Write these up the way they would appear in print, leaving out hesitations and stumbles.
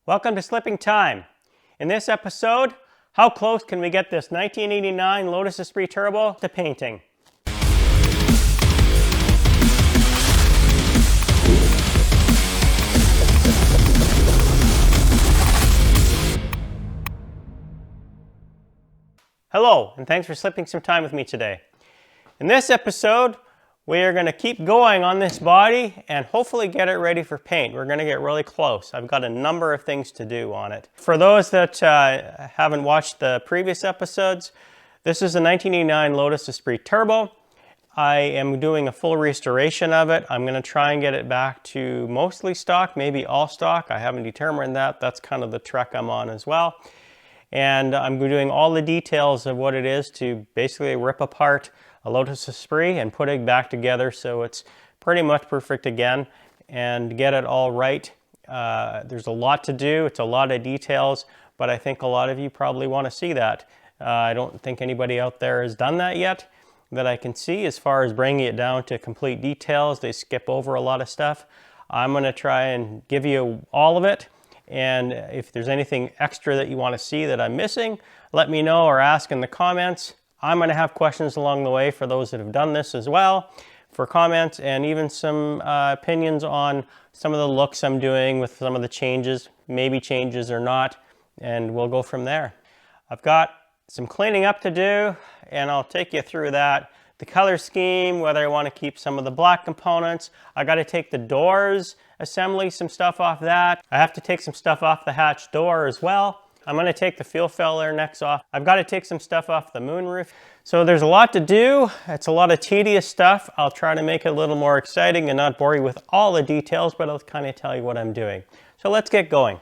Welcome to Slipping Time. In this episode, how close can we get this 1989 Lotus Esprit Turbo to painting? Hello, and thanks for slipping some time with me today. In this episode, we are going to keep going on this body and hopefully get it ready for paint. We're going to get really close. I've got a number of things to do on it. For those that haven't watched the previous episodes, this is a 1989 Lotus Esprit Turbo. I am doing a full restoration of it. I'm going to try and get it back to mostly stock, maybe all stock. I haven't determined that. That's kind of the trek I'm on as well. And I'm doing all the details of what it is to basically rip apart a Lotus Esprit and put it back together so it's pretty much perfect again and get it all right. There's a lot to do. It's a lot of details, but I think a lot of you probably want to see that. I don't think anybody out there has done that yet that I can see as far as bringing it down to complete details. They skip over a lot of stuff. I'm going to try and give you all of it. And if there's anything extra that you want to see that I'm missing, let me know or ask in the comments. I'm going to have questions along the way for those that have done this as well, for comments and even some opinions on some of the looks I'm doing with some of the changes, maybe changes or not, and we'll go from there. I've got some cleaning up to do, and I'll take you through that. The color scheme, whether I want to keep some of the black components. I got to take the doors assembly, some stuff off that. I have to take some stuff off the hatch door as well. I'm going to take the fuel filler necks off. I've got to take some stuff off the moonroof. So there's a lot to do. It's a lot of tedious stuff. I'll try to make it a little more exciting and not bore you with all the details, but I'll kind of tell you what I'm doing. So let's get going.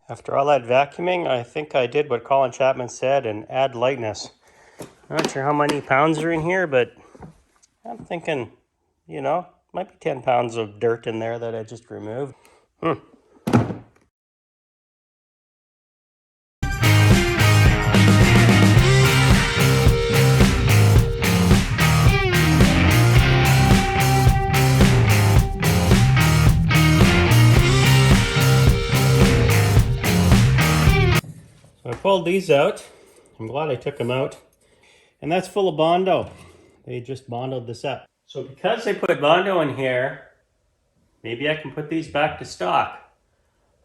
After all that vacuuming, I think I did what Colin Chapman said and add lightness. I'm not sure how many pounds are in here, but I'm thinking, you know, might be 10 pounds of dirt in there that I just removed. I pulled these out. I'm glad I took them out. And that's full of Bondo. They just Bondoed this up. So because I put Bondo in here, maybe I can put these back to stock.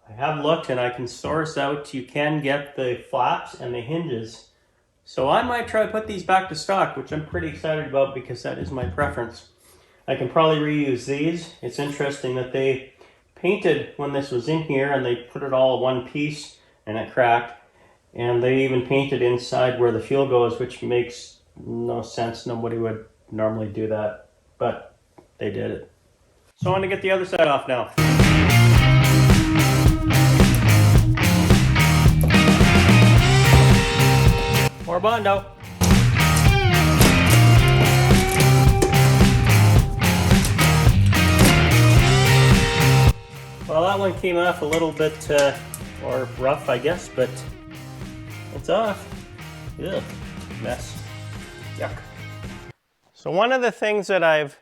I have looked and I can source out, you can get the flaps and the hinges. So I might try to put these back to stock, which I'm pretty excited about because that is my preference. I can probably reuse these. It's interesting that they painted when this was in here and they put it all in one piece and it cracked. And they even painted inside where the fuel goes, which makes no sense. Nobody would normally do that, but they did it. So I'm going to get the other side off now. More Bondo. that one came off a little bit or rough, I guess, but it's off. Ugh, mess. Yuck. So one of the things that I've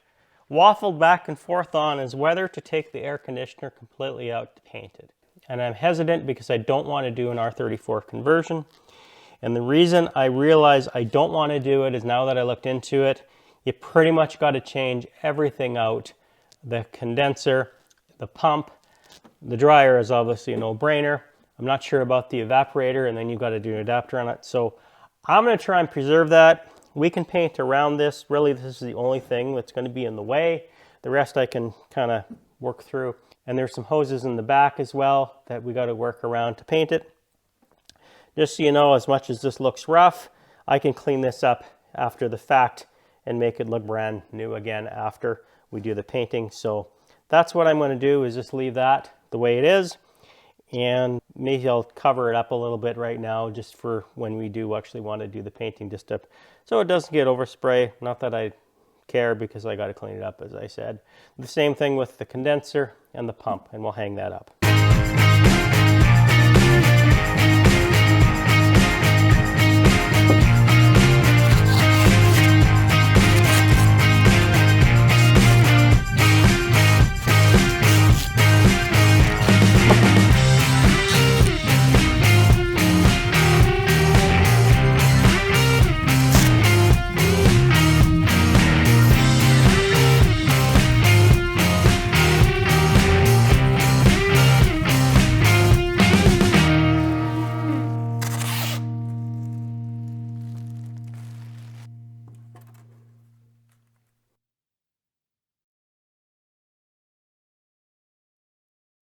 waffled back and forth on is whether to take the air conditioner completely out to paint it. And I'm hesitant because I don't want to do an R34 conversion. And the reason I realize I don't want to do it is now that I looked into it, you pretty much got to change everything out. The condenser, the pump, the dryer is obviously a no-brainer. I'm not sure about the evaporator, and then you've got to do an adapter on it. So I'm going to try and preserve that. We can paint around this. Really, this is the only thing that's going to be in the way. The rest I can kind of work through. And there's some hoses in the back as well that we got to work around to paint it. Just so you know, as much as this looks rough, I can clean this up after the fact and make it look brand new again after we do the painting. So that's what I'm going to do, is just leave that the way it is. And maybe I'll cover it up a little bit right now just for when we do actually want to do the painting, just up so it doesn't get overspray. Not that I care, because I got to clean it up, as I said. The same thing with the condenser and the pump, and we'll hang that up.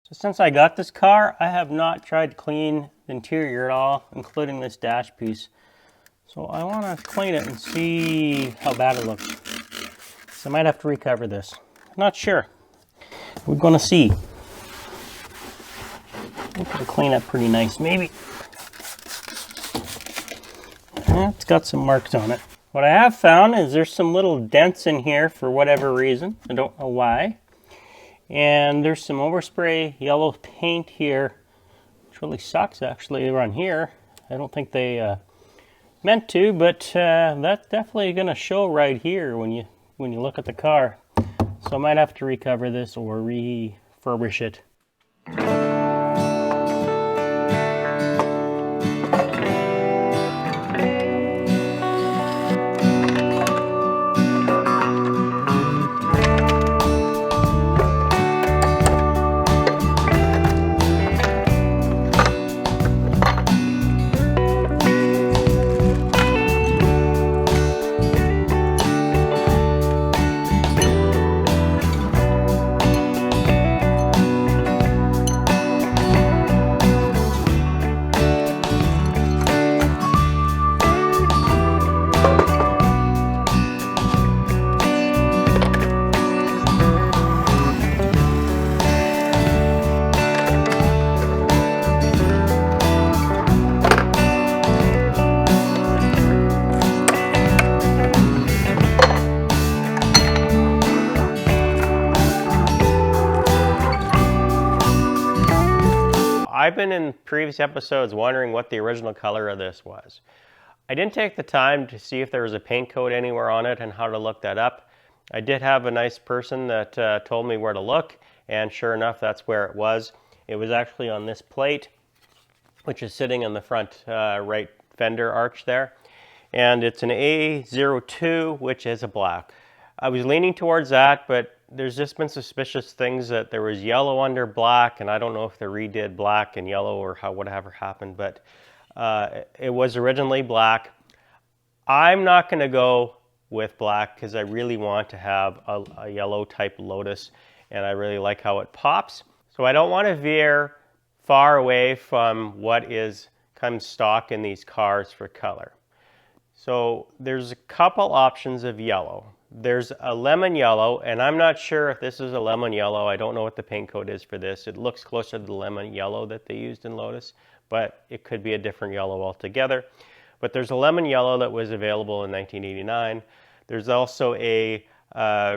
So since I got this car, I have not tried to clean the interior at all, including this dash piece. So I want to clean it and see how bad it looks. So I might have to recover this. Not sure. We're going to see. It'll clean up pretty nice, maybe. It's got some marks on it. What I have found is there's some little dents in here for whatever reason. I don't know why. And there's some overspray yellow paint here, which really sucks actually around here. I don't think they meant to, but that's definitely going to show right here when you look at the car. So I might have to recover this or refurbish it. I've been in previous episodes wondering what the original color of this was. I didn't take the time to see if there was a paint code anywhere on it and how to look that up. I did have a nice person that told me where to look, and sure enough, that's where it was. It was actually on this plate, which is sitting in the front right fender arch there. And it's an A02, which is a black. I was leaning towards that, but there's just been suspicious things that there was yellow under black, and I don't know if they redid black and yellow or whatever happened, but it was originally black. I'm not going to go with black because I really want to have a yellow type Lotus, and I really like how it pops. So I don't want to veer far away from what comes stock in these cars for color. So there's a couple options of yellow. There's a lemon yellow, and I'm not sure if this is a lemon yellow. I don't know what the paint code is for this. It looks closer to the lemon yellow that they used in Lotus, but it could be a different yellow altogether. But there's a lemon yellow that was available in 1989. There's also a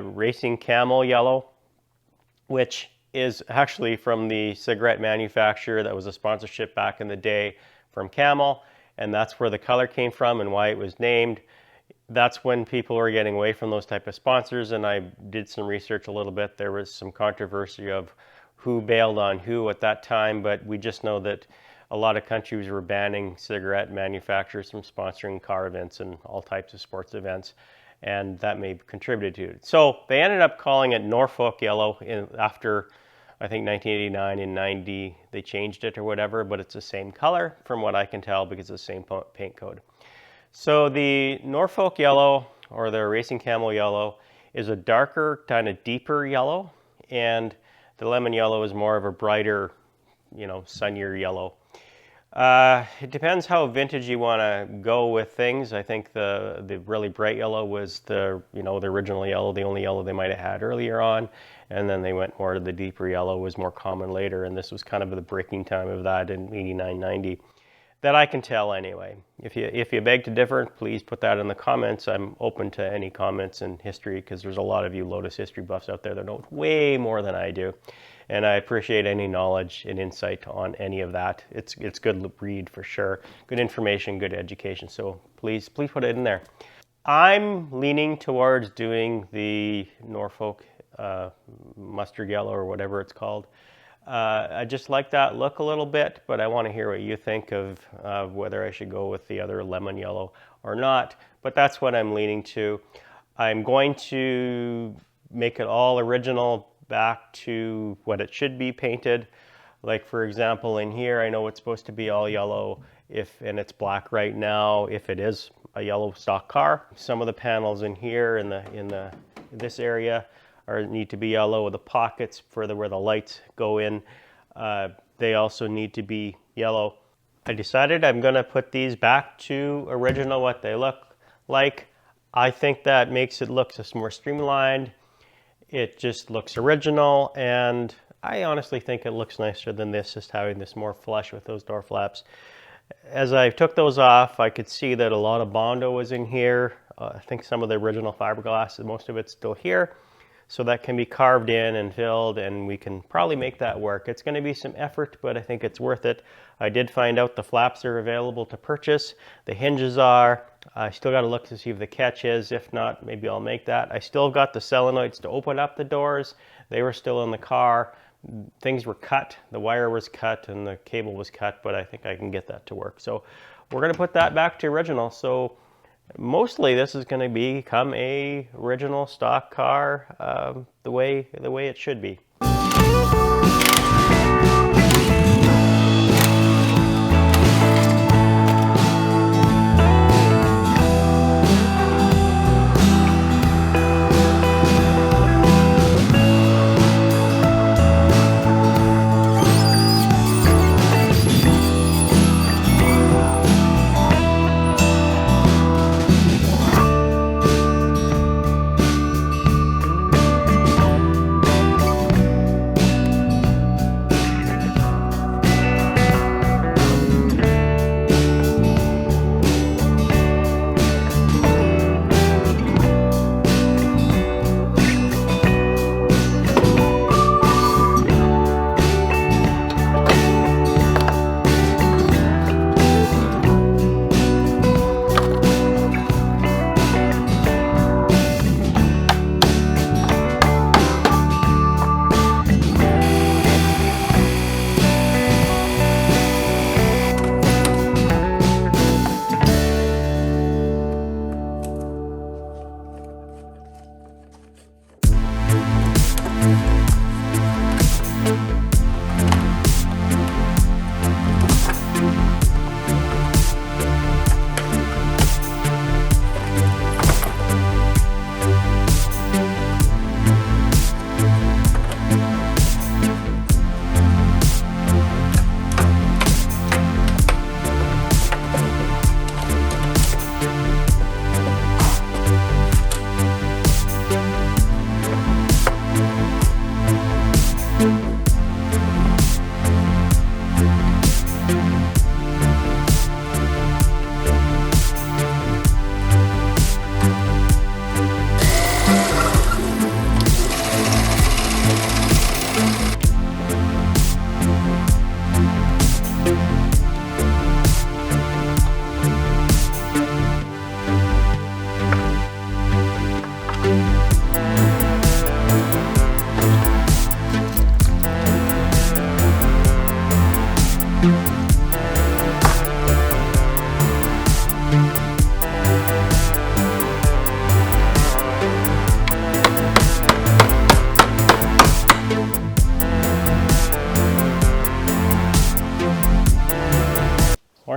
racing camel yellow, which is actually from the cigarette manufacturer that was a sponsorship back in the day from Camel, and that's where the color came from and why it was named. That's when people were getting away from those type of sponsors, and I did some research a little bit. There was some controversy of who bailed on who at that time, but we just know that a lot of countries were banning cigarette manufacturers from sponsoring car events and all types of sports events, and that may have contributed to it. So they ended up calling it Norfolk Yellow after, I think, 1989 and 90, they changed it or whatever, but it's the same color from what I can tell because it's the same paint code. So the Norfolk Yellow, or the Racing Camel Yellow, is a darker, kind of deeper yellow, and the lemon yellow is more of a brighter, sunnier yellow. It depends how vintage you want to go with things. I think the really bright yellow was the original yellow, the only yellow they might have had earlier on, and then they went more to the deeper yellow, was more common later, and this was kind of the breaking time of that in 89, 90. That I can tell anyway. If you beg to differ, please put that in the comments. I'm open to any comments in history because there's a lot of you Lotus history buffs out there that know way more than I do. And I appreciate any knowledge and insight on any of that. It's good read for sure. Good information, good education. So please put it in there. I'm leaning towards doing the Norfolk mustard yellow or whatever it's called. I just like that look a little bit, but I want to hear what you think of whether I should go with the other lemon yellow or not. But that's what I'm leaning to. I'm going to make it all original back to what it should be painted. Like for example, in here, I know it's supposed to be all yellow, and it's black right now. If it is a yellow stock car, some of the panels in here in this area need to be yellow. The pockets for where the lights go in, they also need to be yellow. I decided I'm going to put these back to original, what they look like. I think that makes it look just more streamlined. It just looks original, and I honestly think it looks nicer than this, just having this more flush with those door flaps. As I took those off, I could see that a lot of Bondo was in here. I think some of the original fiberglass, most of it's still here. So that can be carved in and filled, and we can probably make that work. It's going to be some effort, but I think it's worth it. I did find out the flaps are available to purchase. The hinges are. I still got to look to see if the catch is. If not, maybe I'll make that. I still got the solenoids to open up the doors. They were still in the car. Things were cut. The wire was cut and the cable was cut, but I think I can get that to work. So we're going to put that back to original. So mostly this is going to become a original stock car, the way it should be.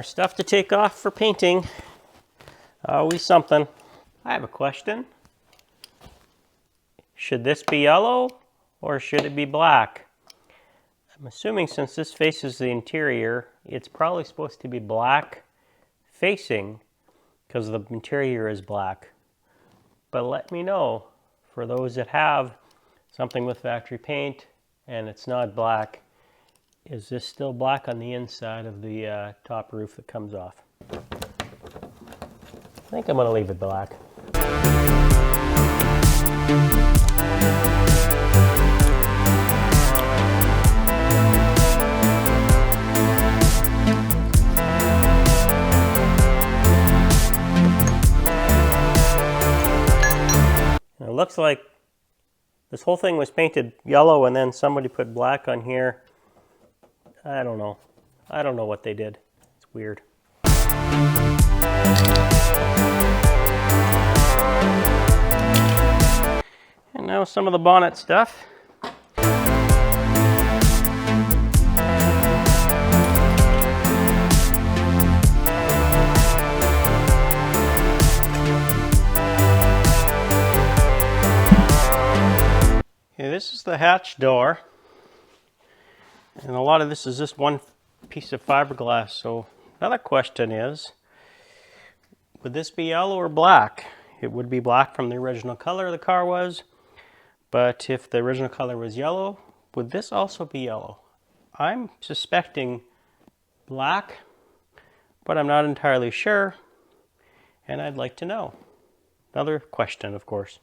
More stuff to take off for painting. Always something. I have a question. Should this be yellow or should it be black? I'm assuming since this faces the interior, it's probably supposed to be black facing because the interior is black. But let me know, for those that have something with factory paint and it's not black, is this still black on the inside of the top roof that comes off? I think I'm going to leave it black. And it looks like this whole thing was painted yellow and then somebody put black on here. I don't know. I don't know what they did. It's weird. And now some of the bonnet stuff. Okay, this is the hatch door. And a lot of this is just one piece of fiberglass. So another question is, would this be yellow or black? It would be black from the original color the car was. But if the original color was yellow, would this also be yellow? I'm suspecting black, but I'm not entirely sure. And I'd like to know. Another question, of course.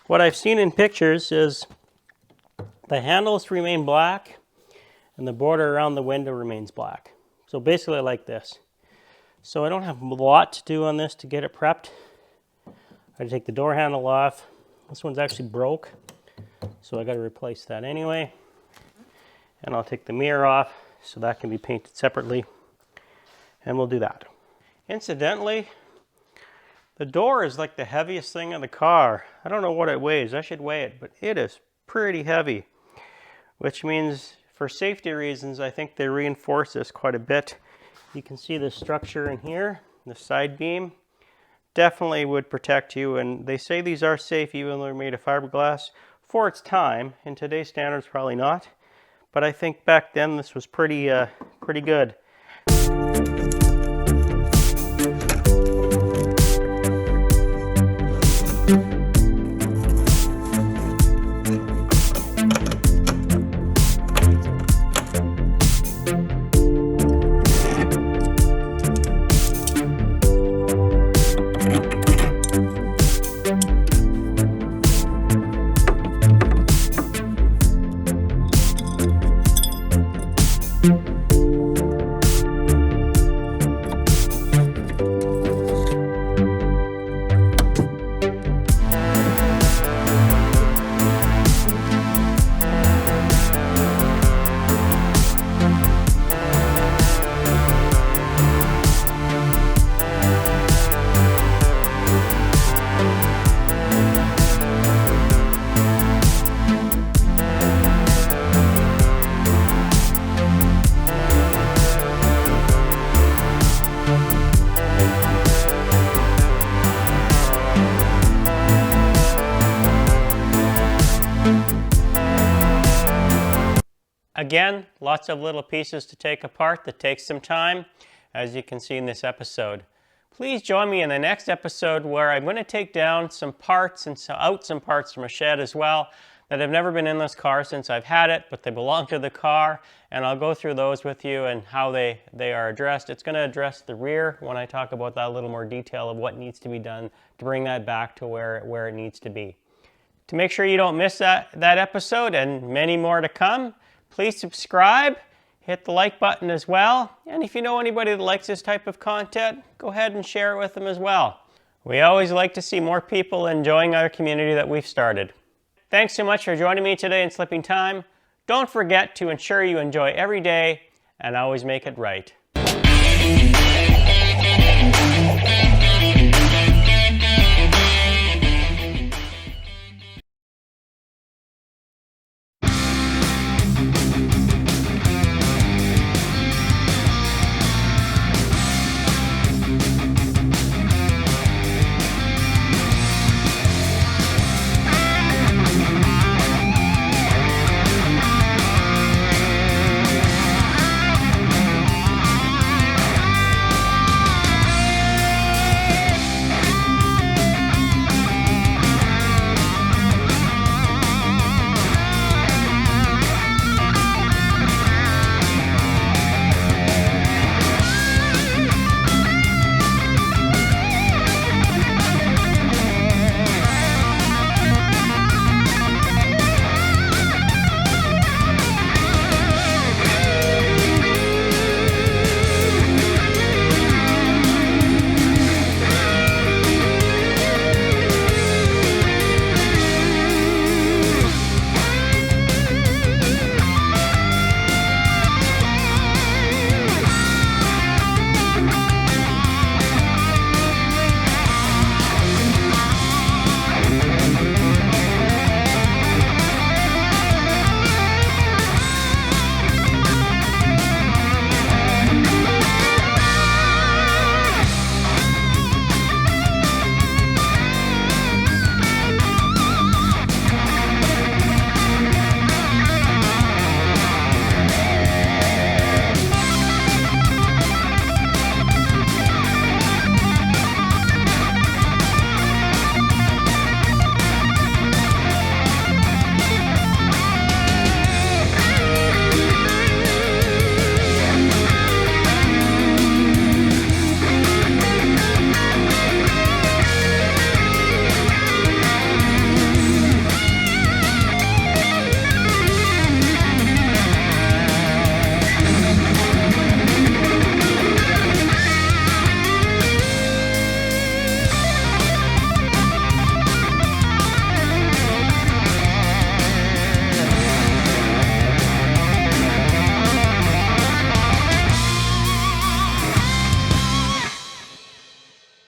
What I've seen in pictures is the handles remain black and the border around the window remains black. So basically like this. So I don't have a lot to do on this to get it prepped. I take the door handle off. This one's actually broke, so I got to replace that anyway. And I'll take the mirror off so that can be painted separately. And we'll do that. Incidentally, the door is like the heaviest thing in the car. I don't know what it weighs. I should weigh it, but it is pretty heavy. Which means for safety reasons, I think they reinforce this quite a bit. You can see the structure in here, the side beam. Definitely would protect you. And they say these are safe even though they're made of fiberglass for its time. In today's standards, probably not. But I think back then this was pretty good. Again, lots of little pieces to take apart that takes some time, as you can see in this episode. Please join me in the next episode where I'm going to take down some parts and out some parts from a shed as well that have never been in this car since I've had it, but they belong to the car, and I'll go through those with you and how they are addressed. It's going to address the rear when I talk about that a little more detail of what needs to be done to bring that back to where it needs to be. To make sure you don't miss that episode and many more to come, please subscribe, hit the like button as well, and if you know anybody that likes this type of content, go ahead and share it with them as well. We always like to see more people enjoying our community that we've started. Thanks so much for joining me today in Slipping Time. Don't forget to ensure you enjoy every day and always make it right.